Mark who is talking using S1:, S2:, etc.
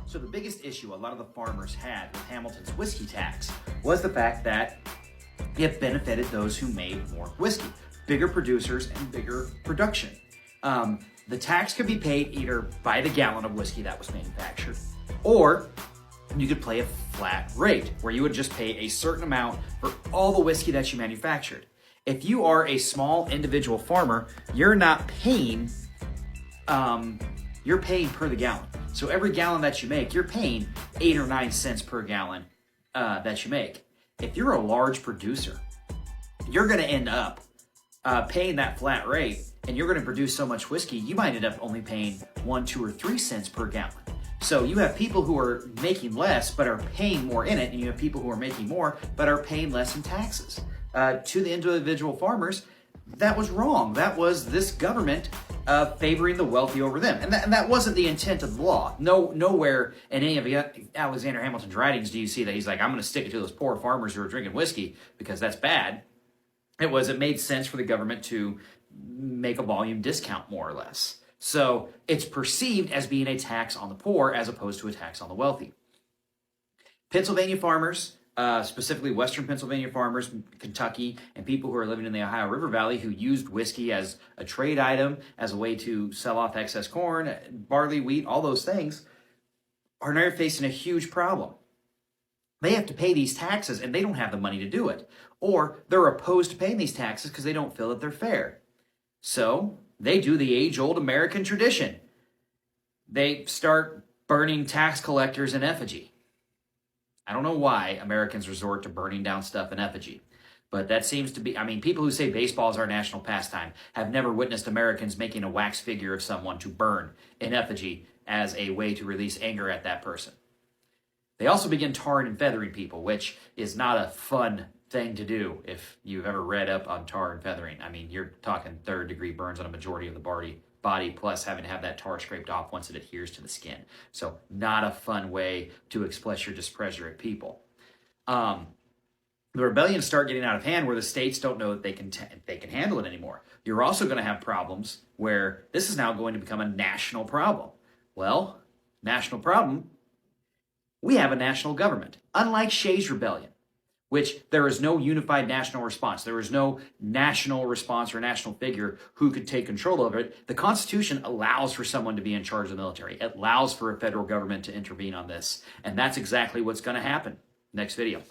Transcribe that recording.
S1: So the biggest issue a lot of the farmers had with Hamilton's whiskey tax was the fact that it benefited those who made more whiskey, bigger producers and bigger production. The tax could be paid either by the gallon of whiskey that was manufactured, or you could pay a flat rate where you would just pay a certain amount for all the whiskey that you manufactured. If you are a small individual farmer, you're not paying, you're paying per the gallon. So every gallon that you make, you're paying 8 or 9 cents per gallon that you make. If you're a large producer, you're going to end up paying that flat rate, and you're going to produce so much whiskey, you might end up only paying 1, 2, or 3 cents per gallon. So you have people who are making less but are paying more in it, and you have people who are making more but are paying less in taxes. To the individual farmers, that was wrong. That was this government favoring the wealthy over them. And that wasn't the intent of the law. Nowhere in any of Alexander Hamilton's writings do you see that he's like, I'm going to stick it to those poor farmers who are drinking whiskey because that's bad. It made sense for the government to make a volume discount, more or less. So it's perceived as being a tax on the poor as opposed to a tax on the wealthy. Pennsylvania farmers, specifically Western Pennsylvania farmers, Kentucky, and people who are living in the Ohio River Valley who used whiskey as a trade item, as a way to sell off excess corn, barley, wheat, all those things, are now facing a huge problem. They have to pay these taxes and they don't have the money to do it. Or they're opposed to paying these taxes because they don't feel that they're fair. So they do the age-old American tradition. They start burning tax collectors in effigy. I don't know why Americans resort to burning down stuff in effigy, but that seems to be, people who say baseball is our national pastime have never witnessed Americans making a wax figure of someone to burn in effigy as a way to release anger at that person. They also begin tarring and feathering people, which is not a fun thing to do if you've ever read up on tar and feathering. You're talking 3rd-degree burns on a majority of the body, plus having to have that tar scraped off once it adheres to the skin. So not a fun way to express your displeasure at people. The rebellions start getting out of hand where the states don't know that they can handle it anymore. You're also going to have problems where this is now going to become a national problem. Well, national problem, we have a national government. Unlike Shays' Rebellion, which there is no unified national response. There is no national response or national figure who could take control of it. The Constitution allows for someone to be in charge of the military. It allows for a federal government to intervene on this. And that's exactly what's going to happen. Next video.